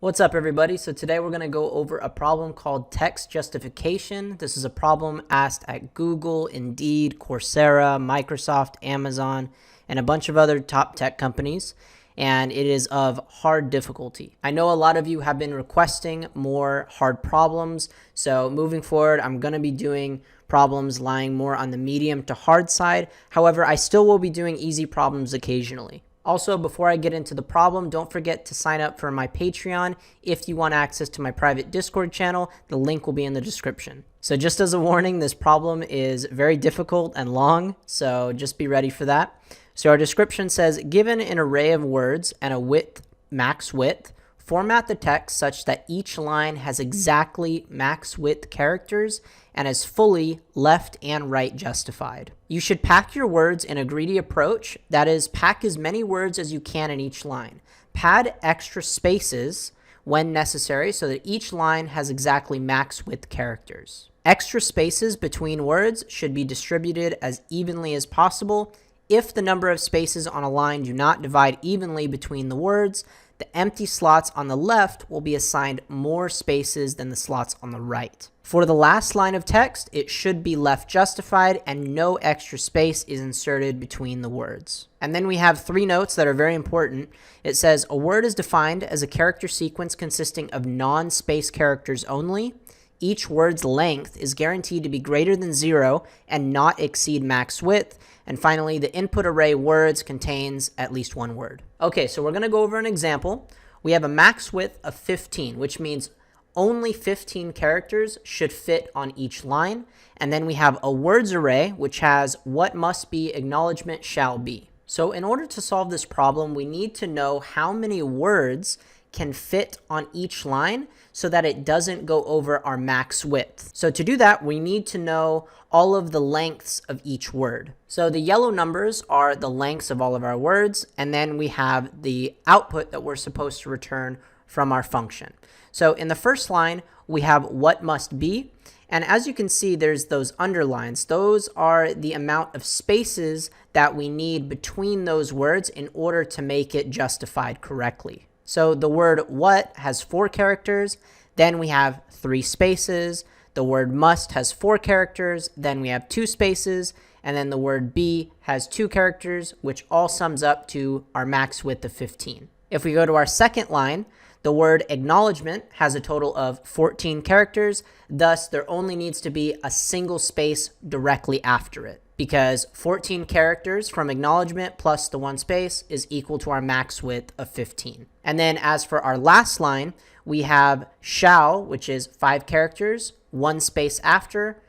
What's up, everybody? So today we're going to go over a problem called text justification. This is a problem asked at Google, Indeed, Coursera, Microsoft, Amazon, and a bunch of other top tech companies, and it is of hard difficulty. I know a lot of you have been requesting more hard problems, so moving forward, I'm going to be doing problems lying more on the medium to hard side. However, I still will be doing easy problems occasionally. Also, before I get into the problem, don't forget to sign up for my Patreon if you want access to my private Discord channel. The link will be in the description. So just as a warning, this problem is very difficult and long, so just be ready for that. So our description says, given an array of words and a width, max width, format the text such that each line has exactly max width characters and is fully left and right justified. You should pack your words in a greedy approach, that is, pack as many words as you can in each line. Pad extra spaces when necessary so that each line has exactly max width characters. Extra spaces between words should be distributed as evenly as possible. If the number of spaces on a line do not divide evenly between the words, the empty slots on the left will be assigned more spaces than the slots on the right. For the last line of text, it should be left justified and no extra space is inserted between the words. And then we have three notes that are very important. It says a word is defined as a character sequence consisting of non-space characters only. Each word's length is guaranteed to be greater than 0 and not exceed max width. And finally, the input array words contains at least one word. Okay, so we're going to go over an example. We have a max width of 15, which means only 15 characters should fit on each line. And then we have a words array, which has what must be acknowledgement shall be. So in order to solve this problem, we need to know how many words can fit on each line so that it doesn't go over our max width. So to do that, we need to know all of the lengths of each word. So the yellow numbers are the lengths of all of our words, and then we have the output that we're supposed to return from our function. So in the first line, we have what must be, and as you can see, there's those underlines. Those are the amount of spaces that we need between those words in order to make it justified correctly. So the word what has 4 characters, then we have 3 spaces. The word must has 4 characters, then we have 2 spaces, and then the word be has 2 characters, which all sums up to our max width of 15. If we go to our second line, the word acknowledgement has a total of 14 characters, thus there only needs to be a single space directly after it, because 14 characters from acknowledgement plus the 1 space is equal to our max width of 15. And then as for our last line, we have shall, which is 5 characters, 1 space after,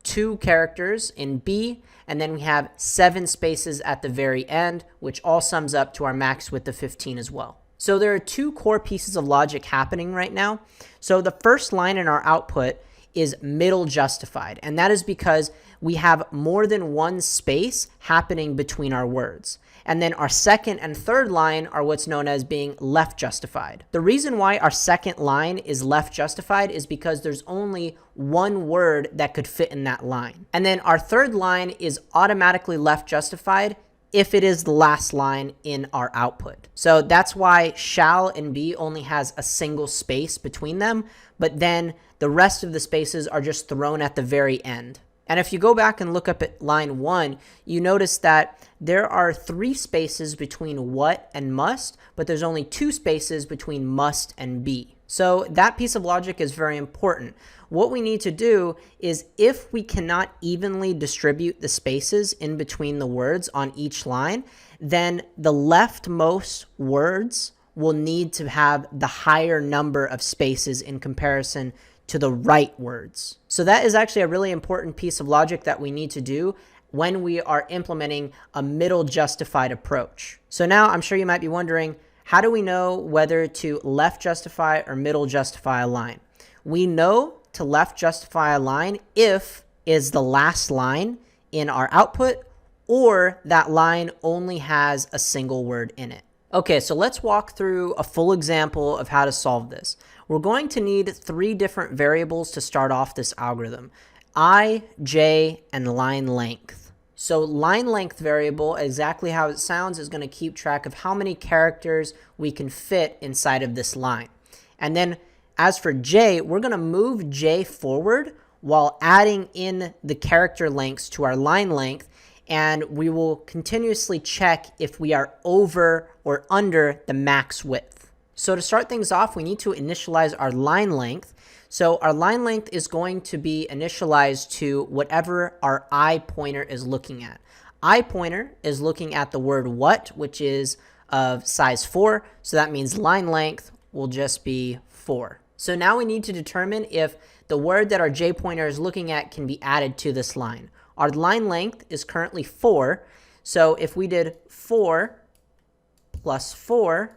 2 characters in be, and then we have 7 spaces at the very end, which all sums up to our max width of 15 as well. So there are 2 core pieces of logic happening right now. So the first line in our output is middle justified, and that is because we have more than 1 space happening between our words. And then our second and third line are what's known as being left justified. The reason why our second line is left justified is because there's only 1 word that could fit in that line. And then our third line is automatically left justified if it is the last line in our output. So that's why shall and be only has a single space between them, but then the rest of the spaces are just thrown at the very end. And if you go back and look up at line 1, you notice that there are 3 spaces between what and must, but there's only 2 spaces between must and be. So that piece of logic is very important. What we need to do is, if we cannot evenly distribute the spaces in between the words on each line, then the leftmost words will need to have the higher number of spaces in comparison to the right words. So that is actually a really important piece of logic that we need to do when we are implementing a middle justified approach. So now I'm sure you might be wondering, how do we know whether to left justify or middle justify a line? We know to left justify a line if is the last line in our output, or that line only has a single word in it. Okay, so let's walk through a full example of how to solve this. We're going to need 3 different variables to start off this algorithm: I, j, and line length. So line length variable, exactly how it sounds, is going to keep track of how many characters we can fit inside of this line. And then as for j, we're going to move j forward while adding in the character lengths to our line length, and we will continuously check if we are over or under the max width. So to start things off, we need to initialize our line length. So our line length is going to be initialized to whatever our I pointer is looking at. I pointer is looking at the word what, which is of size 4. So that means line length will just be 4. So now we need to determine if the word that our j pointer is looking at can be added to this line. Our line length is currently 4. So if we did 4 plus 4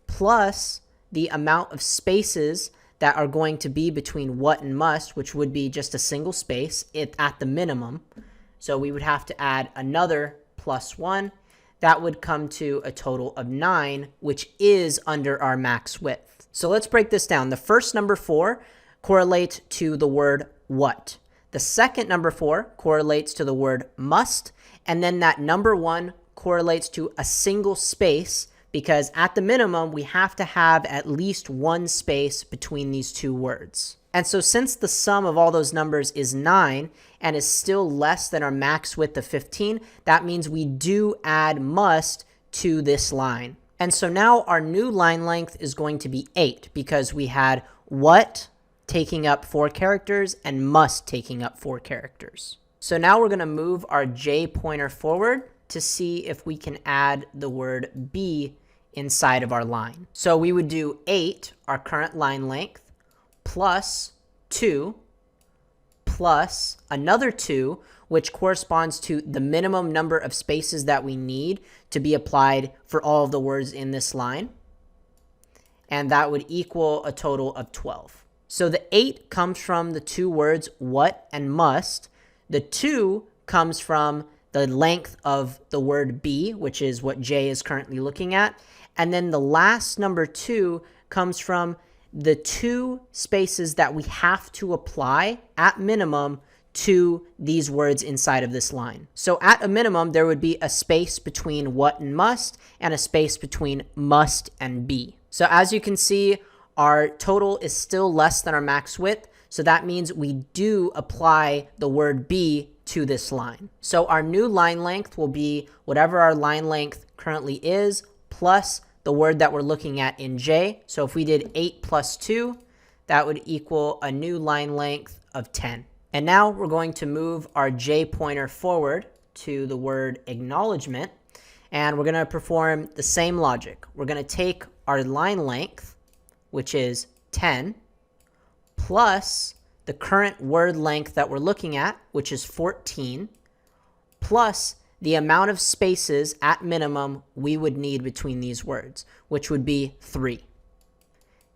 plus the amount of spaces that are going to be between what and must, which would be just a single space at the minimum. So we would have to add another plus 1. That would come to a total of 9, which is under our max width. So let's break this down. The first number 4 correlates to the word what. The second number 4 correlates to the word must. And then that number 1 correlates to a single space, because at the minimum, we have to have at least one space between these two words. And so since the sum of all those numbers is 9 and is still less than our max width of 15, that means we do add must to this line. And so now our new line length is going to be 8, because we had what taking up 4 characters and must taking up 4 characters. So now we're going to move our j pointer forward to see if we can add the word be inside of our line. So we would do 8, our current line length, plus 2, plus another 2, which corresponds to the minimum number of spaces that we need to be applied for all of the words in this line. And that would equal a total of 12. So the 8 comes from the two words what and must. The 2 comes from the length of the word be, which is what j is currently looking at. And then the last number 2 comes from the 2 spaces that we have to apply at minimum to these words inside of this line. So at a minimum, there would be a space between what and must, and a space between must and be. So as you can see, our total is still less than our max width. So that means we do apply the word be to this line. So our new line length will be whatever our line length currently is, plus the word that we're looking at in j. So if we did 8 plus 2, that would equal a new line length of 10. And now we're going to move our j pointer forward to the word acknowledgement, and we're going to perform the same logic. We're going to take our line length, which is 10, plus the current word length that we're looking at, which is 14, plus the amount of spaces at minimum we would need between these words, which would be 3.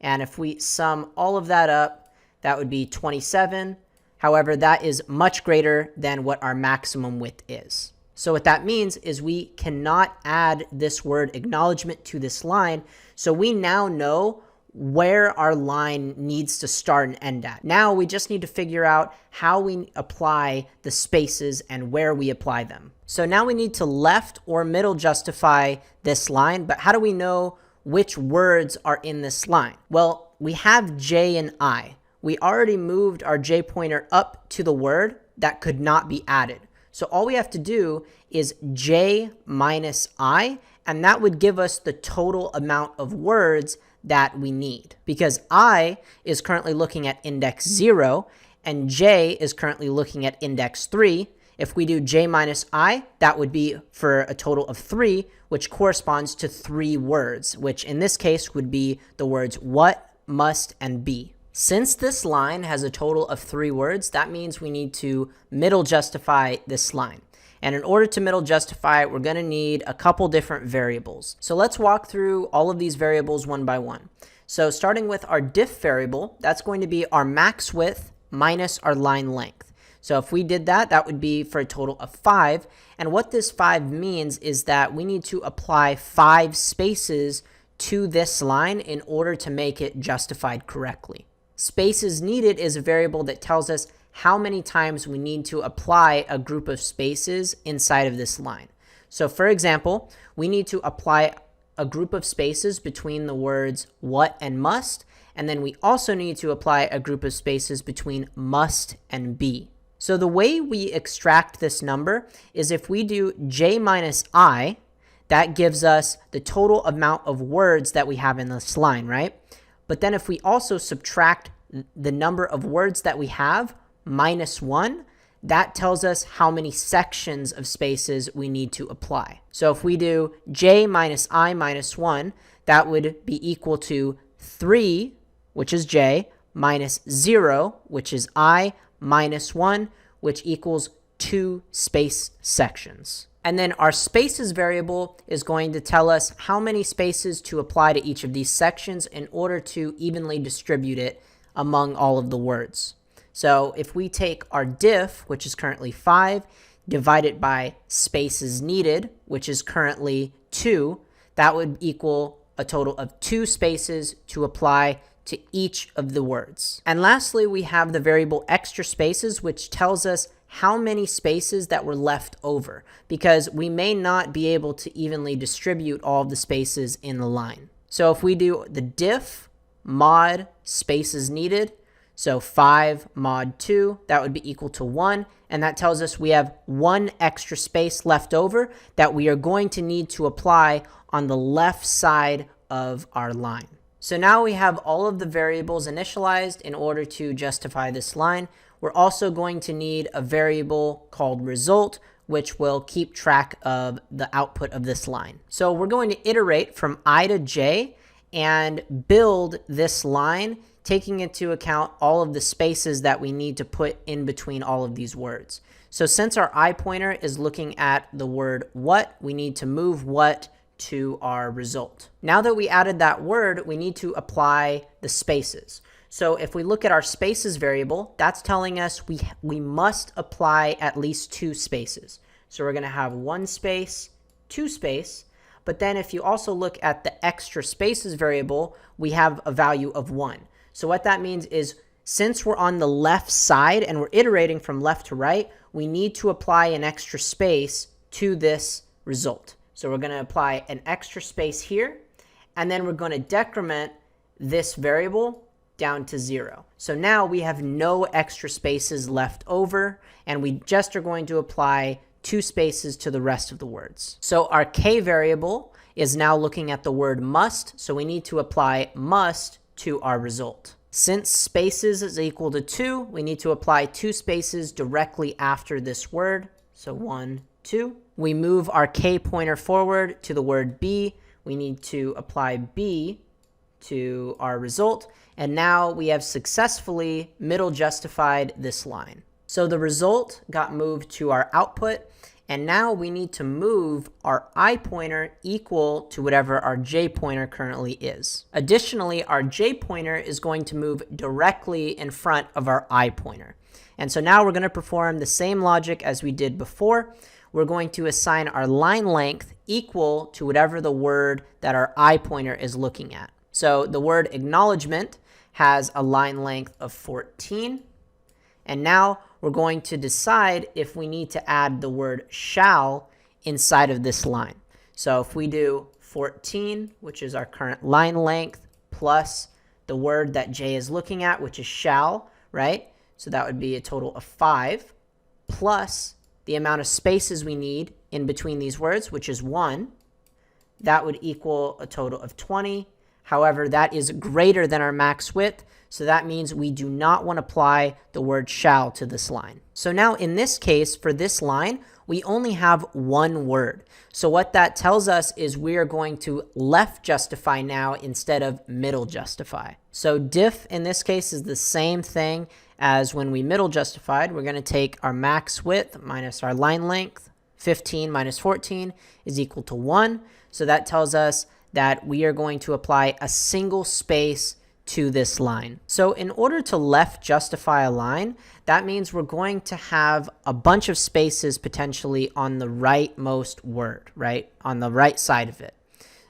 And if we sum all of that up, that would be 27. However, that is much greater than what our maximum width is. So what that means is we cannot add this word acknowledgement to this line. So we now know where our line needs to start and end at. Now we just need to figure out how we apply the spaces and where we apply them. So now we need to left or middle justify this line, but how do we know which words are in this line? Well, we have j and I. We already moved our j pointer up to the word that could not be added. So all we have to do is j minus I, and that would give us the total amount of words that we need, because I is currently looking at index 0 and j is currently looking at index 3. If we do j minus I, that would be for a total of 3, which corresponds to 3 words, which in this case would be the words what, must, and be. Since this line has a total of 3 words, that means we need to middle justify this line. And in order to middle justify it, we're going to need a couple different variables. So let's walk through all of these variables one by one. So starting with our diff variable, that's going to be our max width minus our line length. So if we did that, that would be for a total of 5. And what this 5 means is that we need to apply 5 spaces to this line in order to make it justified correctly. Spaces needed is a variable that tells us how many times we need to apply a group of spaces inside of this line. So for example, we need to apply a group of spaces between the words what and must, and then we also need to apply a group of spaces between must and be. So the way we extract this number is if we do j minus I, that gives us the total amount of words that we have in this line, right? But then if we also subtract the number of words that we have minus 1, that tells us how many sections of spaces we need to apply. So if we do j minus I minus 1, that would be equal to 3, which is j, minus 0, which is I, minus 1, which equals 2 space sections. And then our spaces variable is going to tell us how many spaces to apply to each of these sections in order to evenly distribute it among all of the words. So if we take our diff, which is currently 5, divide it by spaces needed, which is currently 2, that would equal a total of 2 spaces to apply to each of the words. And lastly, we have the variable extra spaces, which tells us how many spaces that were left over, because we may not be able to evenly distribute all of the spaces in the line. So if we do the diff mod spaces needed, so 5 mod 2, that would be equal to 1, and that tells us we have 1 extra space left over that we are going to need to apply on the left side of our line. So now we have all of the variables initialized in order to justify this line. We're also going to need a variable called result, which will keep track of the output of this line. So we're going to iterate from I to j and build this line, taking into account all of the spaces that we need to put in between all of these words. So since our I pointer is looking at the word what, we need to move what to our result. Now that we added that word, we need to apply the spaces. So if we look at our spaces variable, that's telling us we must apply at least 2 spaces. So we're going to have 1 space, 2 space, but then if you also look at the extra spaces variable, we have a value of 1. So what that means is since we're on the left side and we're iterating from left to right, we need to apply an extra space to this result. So we're going to apply an extra space here, and then we're going to decrement this variable down to 0. So now we have no extra spaces left over, and we just are going to apply 2 spaces to the rest of the words. So our k variable is now looking at the word must, so we need to apply must to our result. Since spaces is equal to 2, we need to apply 2 spaces directly after this word. So 1, 2. We move our k pointer forward to the word be. We need to apply be to our result. And now we have successfully middle justified this line. So the result got moved to our output. And now we need to move our I pointer equal to whatever our j pointer currently is. Additionally, our j pointer is going to move directly in front of our I pointer. And so now we're going to perform the same logic as we did before. We're going to assign our line length equal to whatever the word that our I pointer is looking at. So the word acknowledgement has a line length of 14. And now we're going to decide if we need to add the word shall inside of this line. So if we do 14, which is our current line length, plus the word that J is looking at, which is shall, right? So that would be a total of 5, plus the amount of spaces we need in between these words, which is 1. That would equal a total of 20. However, that is greater than our max width, so that means we do not want to apply the word shall to this line. So now in this case, for this line, we only have 1 word. So what that tells us is we are going to left justify now instead of middle justify. So diff in this case is the same thing as when we middle justified. We're going to take our max width minus our line length. 15 minus 14 is equal to 1. So that tells us that we are going to apply a single space to this line. So in order to left justify a line, that means we're going to have a bunch of spaces potentially on the rightmost word, right? On the right side of it.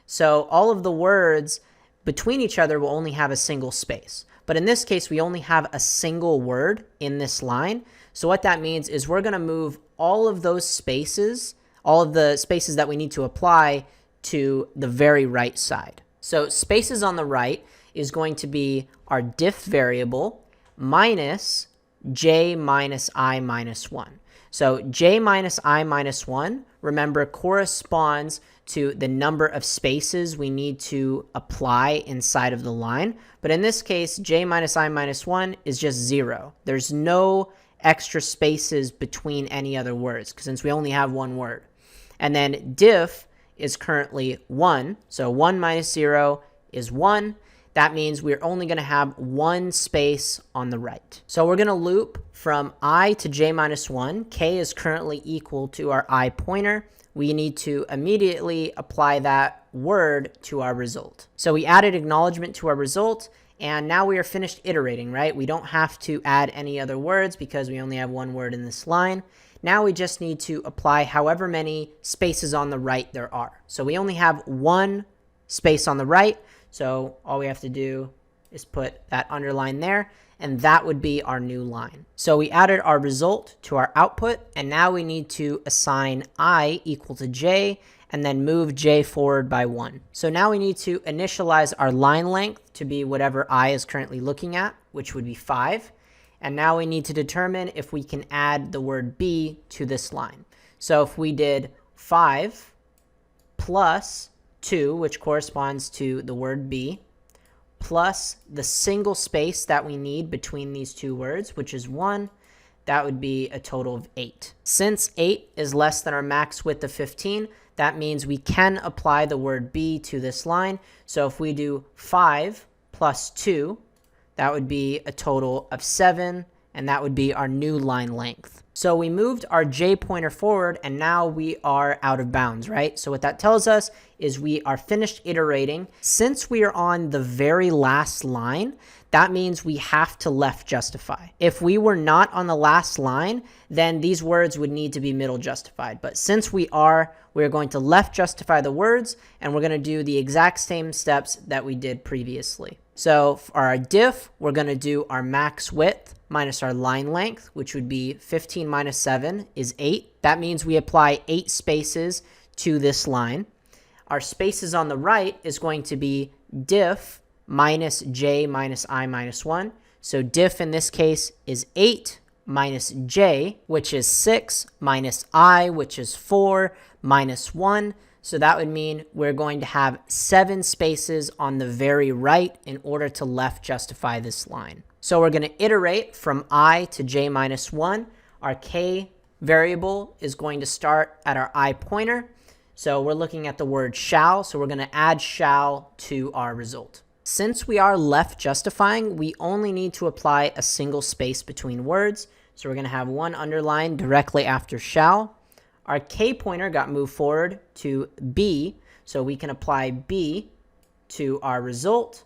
So all of the words between each other will only have a single space. But in this case, we only have a single word in this line. So what that means is we're going to move all of those spaces, all of the spaces that we need to apply to the very right side. So spaces on the right is going to be our diff variable minus j minus I minus 1. So j minus I minus 1, remember, corresponds to the number of spaces we need to apply inside of the line. But in this case, j minus I minus 1 is just 0. There's no extra spaces between any other words since we only have one word. And then diff is currently 1. So 1 minus 0 is 1. That means we're only going to have one space on the right. So we're going to loop from I to j minus 1. K is currently equal to our I pointer. We need to immediately apply that word to our result. So we added acknowledgement to our result, and now we are finished iterating, right? We don't have to add any other words because we only have one word in this line. Now we just need to apply however many spaces on the right there are. So we only have one space on the right. So all we have to do is put that underline there, and that would be our new line. So we added our result to our output, and now we need to assign I equal to j, and then move j forward by 1. So now we need to initialize our line length to be whatever I is currently looking at, which would be 5. And now we need to determine if we can add the word b to this line. So if we did 5 plus 2, which corresponds to the word b, plus the single space that we need between these two words, which is 1, that would be a total of 8. Since 8 is less than our max width of 15, that means we can apply the word b to this line. So if we do 5 plus 2, that would be a total of 7, and that would be our new line length. So we moved our j pointer forward, and now we are out of bounds, right? So what that tells us is we are finished iterating. Since we are on the very last line, that means we have to left justify. If we were not on the last line, then these words would need to be middle justified. But since we're going to left justify the words, and we're going to do the exact same steps that we did previously. So for our diff, we're going to do our max width minus our line length, which would be 15 minus 7 is 8. That means we apply 8 spaces to this line. Our spaces on the right is going to be diff minus j minus I minus 1. So diff in this case is 8 minus j, which is 6, minus I, which is 4, minus 1. So that would mean we're going to have 7 spaces on the very right in order to left justify this line. So we're going to iterate from I to j minus 1. Our k variable is going to start at our I pointer. So we're looking at the word shall, so we're going to add shall to our result. Since we are left justifying, we only need to apply a single space between words. So we're going to have one underline directly after shall. Our k pointer got moved forward to b, so we can apply b to our result.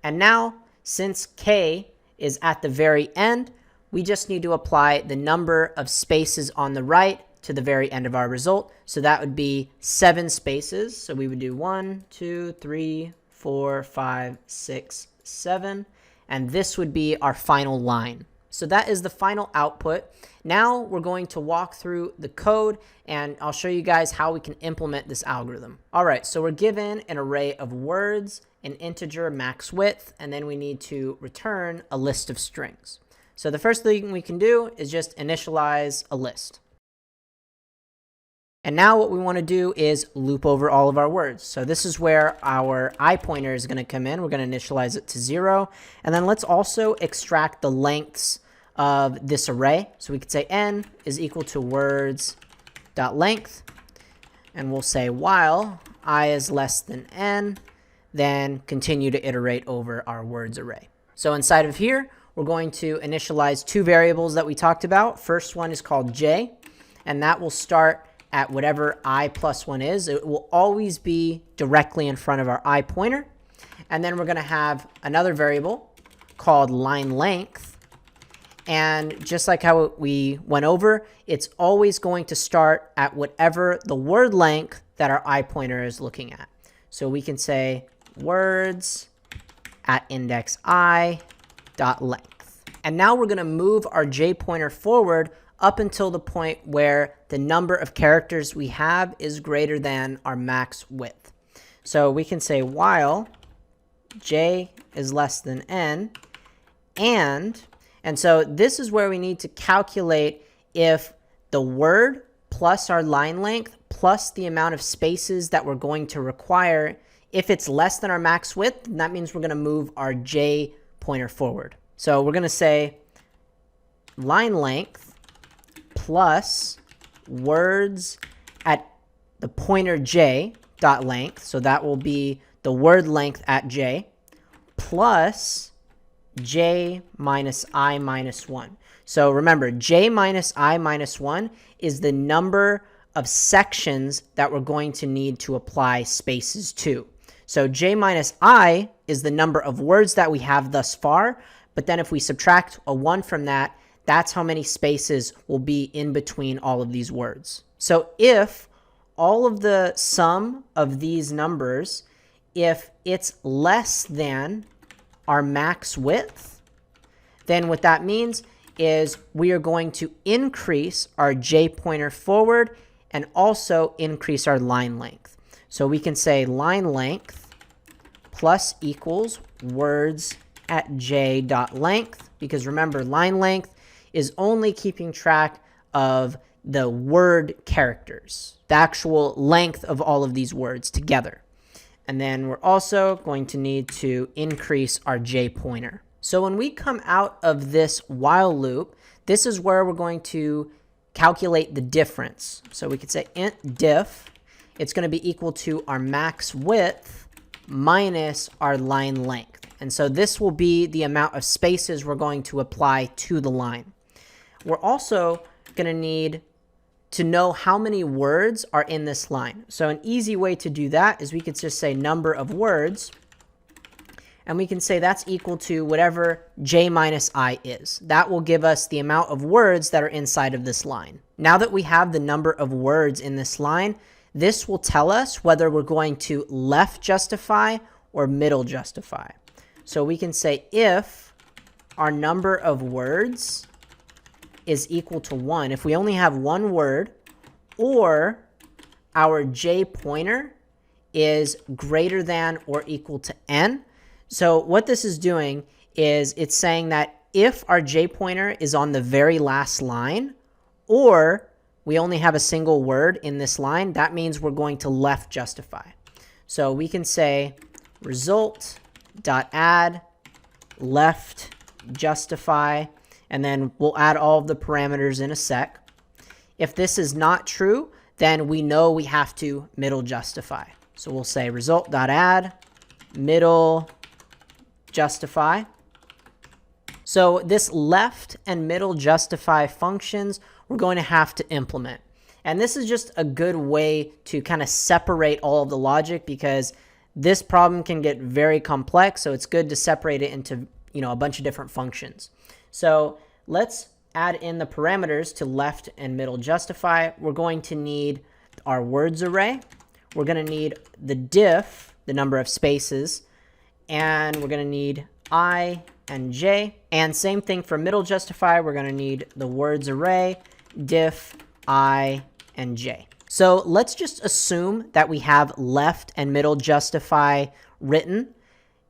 And now, since k is at the very end, we just need to apply the number of spaces on the right to the very end of our result. So that would be 7 spaces. So we would do 1, 2, 3, 4, 5, 6, 7. And this would be our final line. So that is the final output. Now we're going to walk through the code, and I'll show you guys how we can implement this algorithm. All right, so we're given an array of words, an integer max width, and then we need to return a list of strings. So the first thing we can do is just initialize a list. And now what we want to do is loop over all of our words. So this is where our I pointer is going to come in. We're going to initialize it to 0. And then let's also extract the lengths of this array. So we could say n is equal to words.length. And we'll say while I is less than n, then continue to iterate over our words array. So inside of here, we're going to initialize 2 variables that we talked about. First one is called j, and that will start at whatever I plus 1 is. It will always be directly in front of our I pointer. And then we're going to have another variable called line length. And just like how we went over, it's always going to start at whatever the word length that our I pointer is looking at. So we can say words at index I dot length. And now we're going to move our j pointer forward up until the point where the number of characters we have is greater than our max width. So we can say while j is less than n, and so this is where we need to calculate if the word plus our line length plus the amount of spaces that we're going to require, if it's less than our max width, then that means we're going to move our j pointer forward. So we're going to say line length plus words at the pointer j dot length, so that will be the word length at j, plus j minus I minus 1. So remember, j minus I minus 1 is the number of sections that we're going to need to apply spaces to. So j minus I is the number of words that we have thus far, but then if we subtract a 1 from that, that's how many spaces will be in between all of these words. So if all of the sum of these numbers, if it's less than our max width, then what that means is we are going to increase our j pointer forward and also increase our line length. So we can say line length plus equals words at j dot length, because remember, line length is only keeping track of the word characters, the actual length of all of these words together. And then we're also going to need to increase our j pointer. So when we come out of this while loop, this is where we're going to calculate the difference. So we could say int diff, it's going to be equal to our max width minus our line length. And so this will be the amount of spaces we're going to apply to the line. We're also going to need to know how many words are in this line. So an easy way to do that is we could just say number of words, and we can say that's equal to whatever j minus I is. That will give us the amount of words that are inside of this line. Now that we have the number of words in this line, this will tell us whether we're going to left justify or middle justify. So we can say if our number of words is equal to 1, if we only have one word, or our j pointer is greater than or equal to n. So what this is doing is it's saying that if our j pointer is on the very last line, or we only have a single word in this line, that means we're going to left justify. So we can say result.add left justify, and then we'll add all of the parameters in a sec. If this is not true, then we know we have to middle justify. So we'll say result.add middle justify. So this left and middle justify functions we're going to have to implement. And this is just a good way to kind of separate all of the logic, because this problem can get very complex. So it's good to separate it into, a bunch of different functions. So let's add in the parameters to left and middle justify. We're going to need our words array. We're going to need the diff, the number of spaces, and we're going to need I and j. And same thing for middle justify. We're going to need the words array, diff, I, and j. So let's just assume that we have left and middle justify written.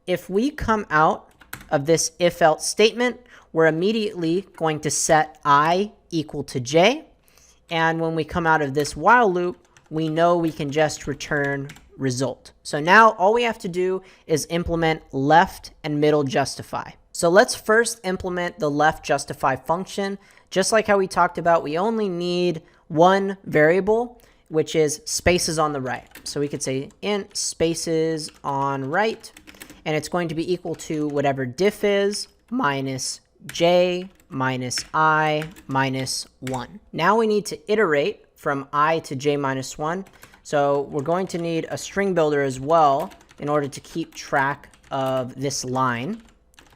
If we come out of this if-else statement, we're immediately going to set I equal to j. And when we come out of this while loop, we know we can just return result. So now all we have to do is implement left and middle justify. So let's first implement the left justify function. Just like how we talked about, we only need one variable, which is spaces on the right. So we could say int spaces on right, and it's going to be equal to whatever diff is minus j minus I minus 1. Now we need to iterate from I to j minus 1. So we're going to need a string builder as well in order to keep track of this line.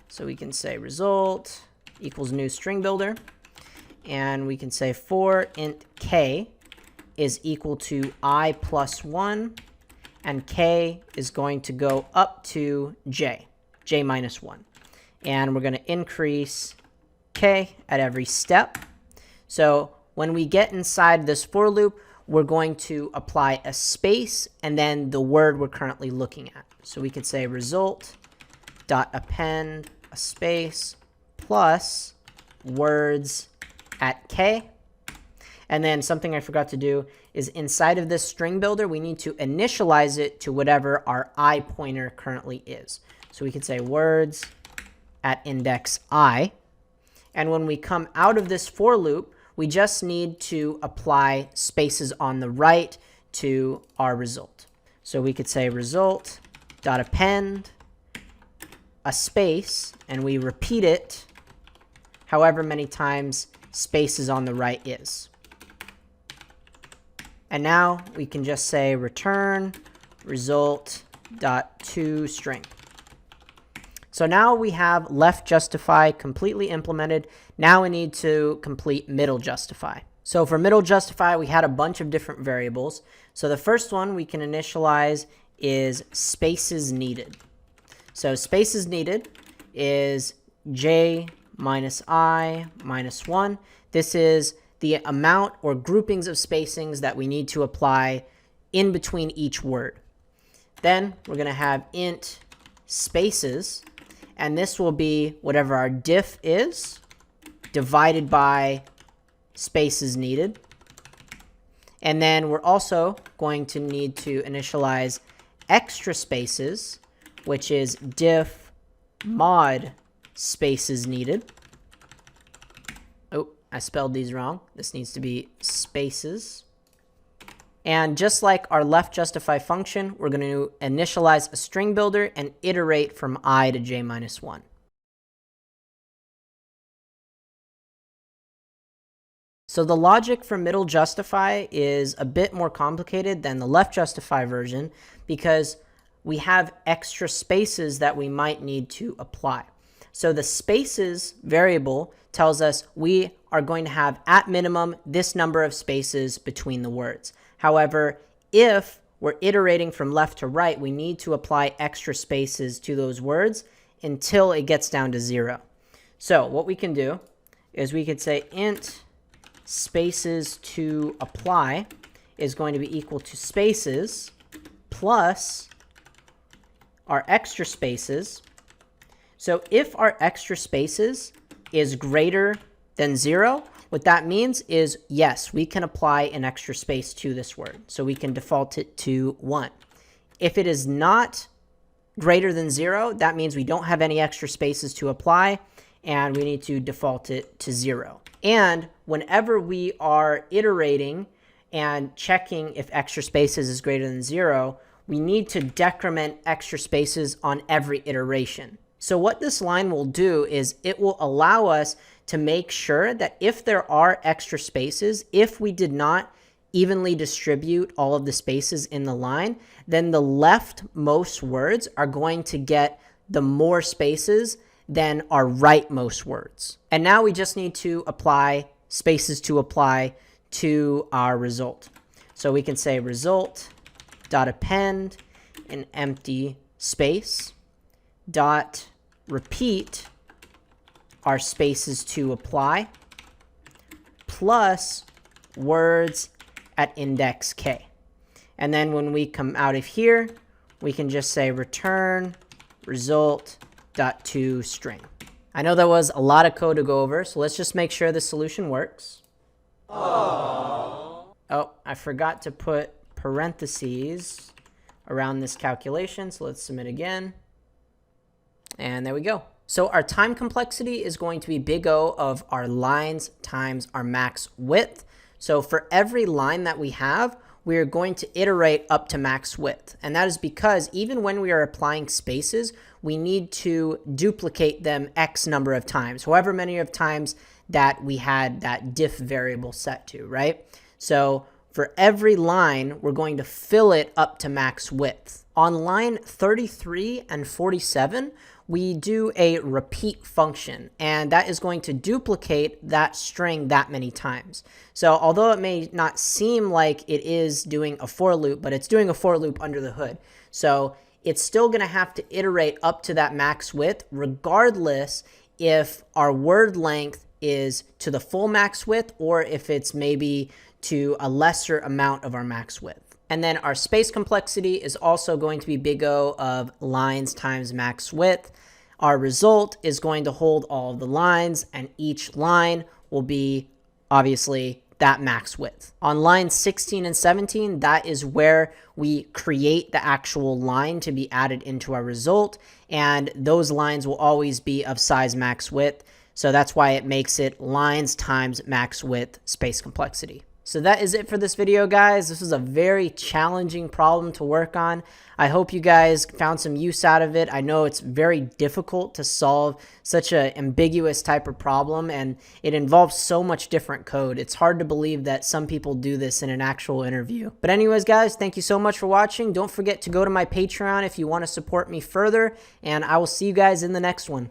So we can say result equals new string builder. And we can say for int k is equal to I plus 1. And k is going to go up to j minus 1. And we're going to increase k at every step. So when we get inside this for loop, we're going to apply a space and then the word we're currently looking at. So we could say result dot append a space plus words at k. And then something I forgot to do is inside of this string builder, we need to initialize it to whatever our I pointer currently is. So we could say words at index I. And when we come out of this for loop, we just need to apply spaces on the right to our result. So we could say result dot append a space, and we repeat it however many times spaces on the right is. And now we can just say return result dot toString. So now we have left justify completely implemented. Now we need to complete middle justify. So for middle justify, we had a bunch of different variables. So the first one we can initialize is spaces needed. So spaces needed is j minus I minus 1. This is the amount or groupings of spacings that we need to apply in between each word. Then we're going to have int spaces, and this will be whatever our diff is divided by spaces needed. And then we're also going to need to initialize extra spaces, which is diff mod spaces needed. Oh, I spelled these wrong. This needs to be spaces. And just like our left justify function, we're going to initialize a string builder and iterate from I to j minus 1. So the logic for middle justify is a bit more complicated than the left justify version because we have extra spaces that we might need to apply. So the spaces variable tells us we are going to have at minimum this number of spaces between the words. However, if we're iterating from left to right, we need to apply extra spaces to those words until it gets down to 0. So what we can do is we could say int spaces to apply is going to be equal to spaces plus our extra spaces. So if our extra spaces is greater than 0, what that means is, yes, we can apply an extra space to this word. So we can default it to 1. If it is not greater than 0, that means we don't have any extra spaces to apply, and we need to default it to 0. And whenever we are iterating and checking if extra spaces is greater than 0, we need to decrement extra spaces on every iteration. So what this line will do is it will allow us to make sure that if there are extra spaces, if we did not evenly distribute all of the spaces in the line, then the leftmost words are going to get the more spaces than our rightmost words. And now we just need to apply spaces to apply to our result. So we can say result dot append an empty space dot repeat our spaces to apply plus words at index k. And then when we come out of here, we can just say return result dot toString. I know that was a lot of code to go over, so let's just make sure the solution works. Aww. Oh, I forgot to put parentheses around this calculation, so let's submit again. And there we go. So our time complexity is going to be big O of our lines times our max width. So for every line that we have, we are going to iterate up to max width. And that is because even when we are applying spaces, we need to duplicate them X number of times, however many of times that we had that diff variable set to, right? So for every line, we're going to fill it up to max width. On line 33 and 47, we do a repeat function, and that is going to duplicate that string that many times. So although it may not seem like it is doing a for loop, but it's doing a for loop under the hood. So it's still going to have to iterate up to that max width regardless if our word length is to the full max width or if it's maybe to a lesser amount of our max width. And then our space complexity is also going to be big O of lines times max width. Our result is going to hold all of the lines, and each line will be obviously that max width. On lines 16 and 17, that is where we create the actual line to be added into our result, and those lines will always be of size max width. So that's why it makes it lines times max width space complexity. So that is it for this video, guys. This is a very challenging problem to work on. I hope you guys found some use out of it. I know it's very difficult to solve such an ambiguous type of problem, and it involves so much different code. It's hard to believe that some people do this in an actual interview. But anyways, guys, thank you so much for watching. Don't forget to go to my Patreon if you want to support me further, and I will see you guys in the next one.